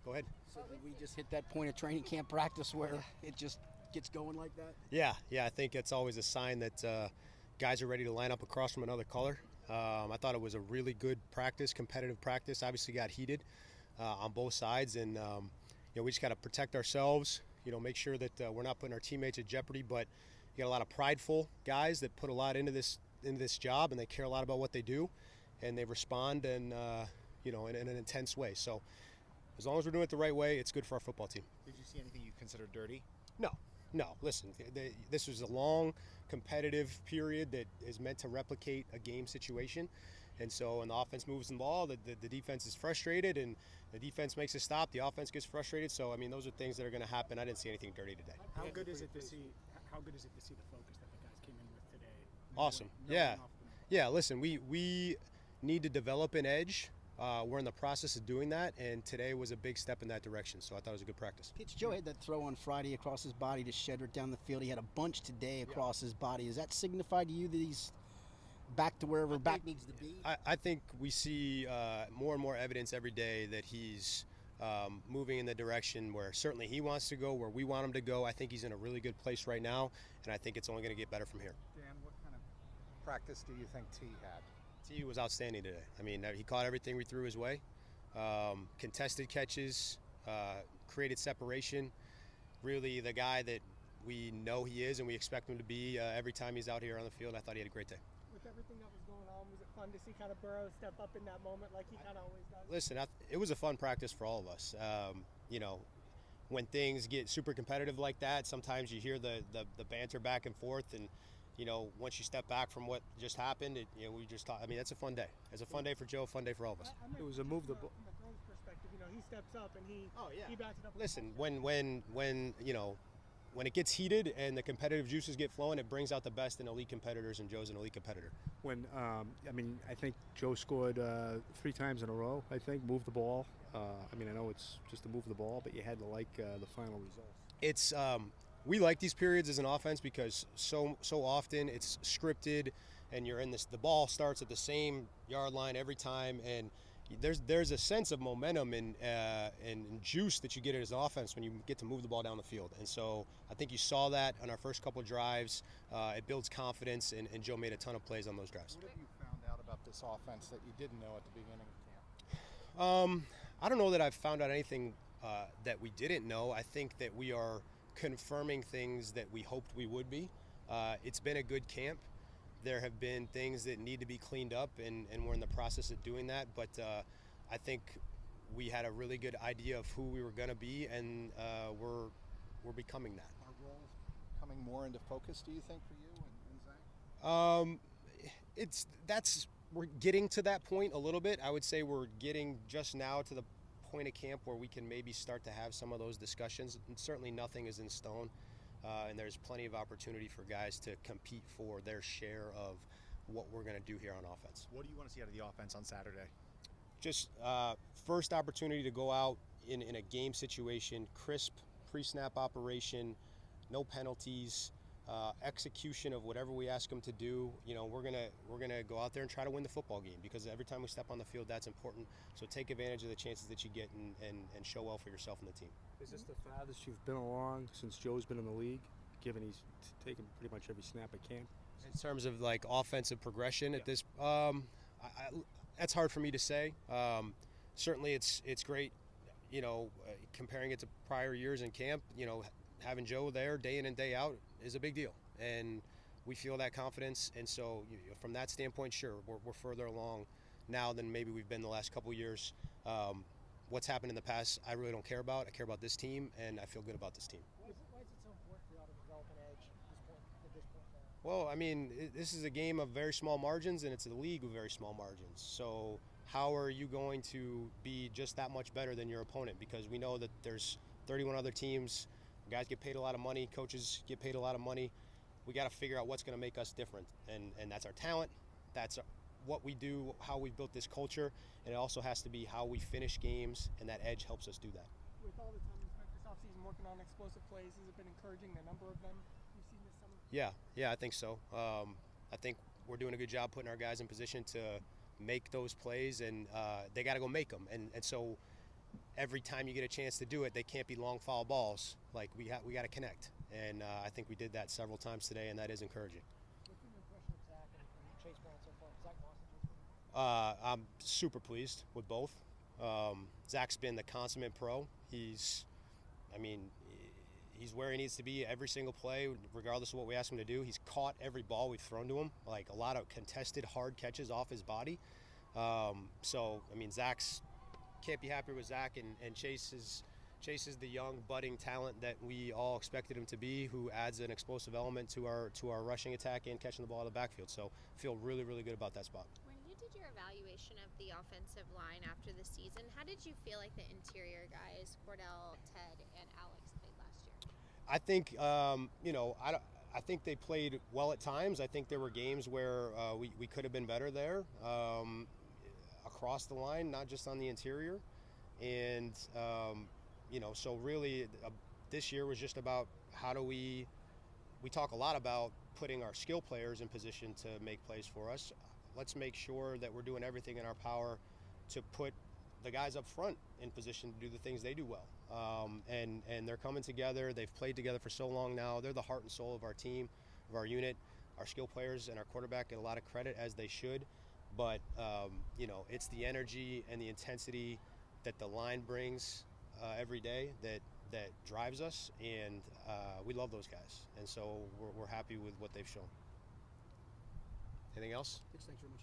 Go ahead. So did we just hit that point of training camp practice where it just gets going like that? Yeah. I think it's always a sign that guys are ready to line up across from another color. I thought it was a really good practice, competitive practice. Obviously got heated on both sides, and we just got to protect ourselves. Make sure that we're not putting our teammates at jeopardy. But you got a lot of prideful guys that put a lot into this job, and they care a lot about what they do, and they respond in an intense way. So as long as we're doing it the right way, it's good for our football team. Did you see anything you consider dirty? No. Listen, this was a long, competitive period that is meant to replicate a game situation. And so when the offense moves the ball, the defense is frustrated, and the defense makes a stop. The offense gets frustrated. So, those are things that are going to happen. I didn't see anything dirty today. How good is it to see the focus that the guys came in with today? Awesome. Yeah. Listen, we need to develop an edge. We're in the process of doing that, and today was a big step in that direction. So I thought it was a good practice. Pitch Joe had that throw on Friday across his body to Shedrick down the field. He had a bunch today across his body. Does that signify to you that he's back to wherever back needs to be? I think we see more and more evidence every day that he's moving in the direction where certainly he wants to go, where we want him to go. I think he's in a really good place right now, and I think it's only going to get better from here. Dan, what kind of practice do you think T had? T was outstanding today. He caught everything we threw his way. Contested catches, created separation. Really the guy that we know he is and we expect him to be every time he's out here on the field. I thought he had a great day. With everything that was going on, was it fun to see kind of Burrow step up in that moment like he kind of always does? Listen, it was a fun practice for all of us. When things get super competitive like that, sometimes you hear the banter back and forth, and once you step back from what just happened, we just talk. That's a fun day. It's a fun day for Joe, a fun day for all of us. It was a move the ball. From the Browns' perspective, he steps up and he backs it up. Listen, when it gets heated and the competitive juices get flowing, it brings out the best in elite competitors, and Joe's an elite competitor. When I think Joe scored 3 times in a row. I think moved the ball. I know it's just to move the ball, but you had to like the final result. It's we like these periods as an offense because so often it's scripted, and you're in this. The ball starts at the same yard line every time, and there's a sense of momentum and juice that you get as an offense when you get to move the ball down the field. And so I think you saw that on our first couple of drives. It builds confidence, and Joe made a ton of plays on those drives. What have you found out about this offense that you didn't know at the beginning of camp? I don't know that I've found out anything that we didn't know. I think that we are confirming things that we hoped we would be. It's been a good camp. There have been things that need to be cleaned up, and we're in the process of doing that. But I think we had a really good idea of who we were going to be, and we're becoming that. Are roles coming more into focus, do you think, for you and Zach? We're getting to that point a little bit. I would say we're getting just now to the point of camp where we can maybe start to have some of those discussions. And certainly nothing is in stone, and there's plenty of opportunity for guys to compete for their share of what we're going to do here on offense. What do you want to see out of the offense on Saturday? Just first opportunity to go out in a game situation, crisp pre-snap operation, no penalties, execution of whatever we ask them to do. We're gonna go out there and try to win the football game, because every time we step on the field, that's important. So take advantage of the chances that you get and show well for yourself and the team. Is this the farthest you've been along since Joe's been in the league, given he's taken pretty much every snap at camp? In terms of like offensive progression at this, that's hard for me to say. Certainly it's great, comparing it to prior years in camp, having Joe there day in and day out is a big deal, and we feel that confidence. And so from that standpoint, sure, we're further along now than maybe we've been the last couple of years. What's happened in the past, I really don't care about. I care about this team, and I feel good about this team. Why is it so important for y'all to develop an edge at this point now? Well, this is a game of very small margins, and it's a league of very small margins. So how are you going to be just that much better than your opponent? Because we know that there's 31 other teams. Guys get paid a lot of money. Coaches get paid a lot of money. We got to figure out what's going to make us different, and that's our talent. That's what we do, how we built this culture, and it also has to be how we finish games, and that edge helps us do that. With all the time you spent this offseason working on explosive plays, has it been encouraging, the number of them you've seen this summer? Yeah, I think so. I think we're doing a good job putting our guys in position to make those plays, and they got to go make them. And so every time you get a chance to do it, they can't be long foul balls. Like we got to connect, and I think we did that several times today, and that is encouraging. What's been your impression of Zach and Chase Brown so far? Zach Moss and Chase Brown? I'm super pleased with both. Zach's been the consummate pro. He's where he needs to be every single play, regardless of what we ask him to do. He's caught every ball we've thrown to him, like a lot of contested hard catches off his body. Zach's can't be happier with Zach, and Chase is the young budding talent that we all expected him to be, who adds an explosive element to our rushing attack and catching the ball out of the backfield. So feel really, really good about that spot. When you did your evaluation of the offensive line after the season, how did you feel like the interior guys, Cordell, Ted, and Alex, played last year? I think I think they played well at times. I think there were games where we could have been better there across the line, not just on the interior. And so really this year was just about how do we talk a lot about putting our skill players in position to make plays for us. Let's make sure that we're doing everything in our power to put the guys up front in position to do the things they do well. And they're coming together. They've played together for so long now. They're the heart and soul of our team, of our unit. Our skill players and our quarterback get a lot of credit, as they should. But, it's the energy and the intensity that the line brings every day that drives us. And we love those guys. And so we're happy with what they've shown. Anything else? Thanks very much.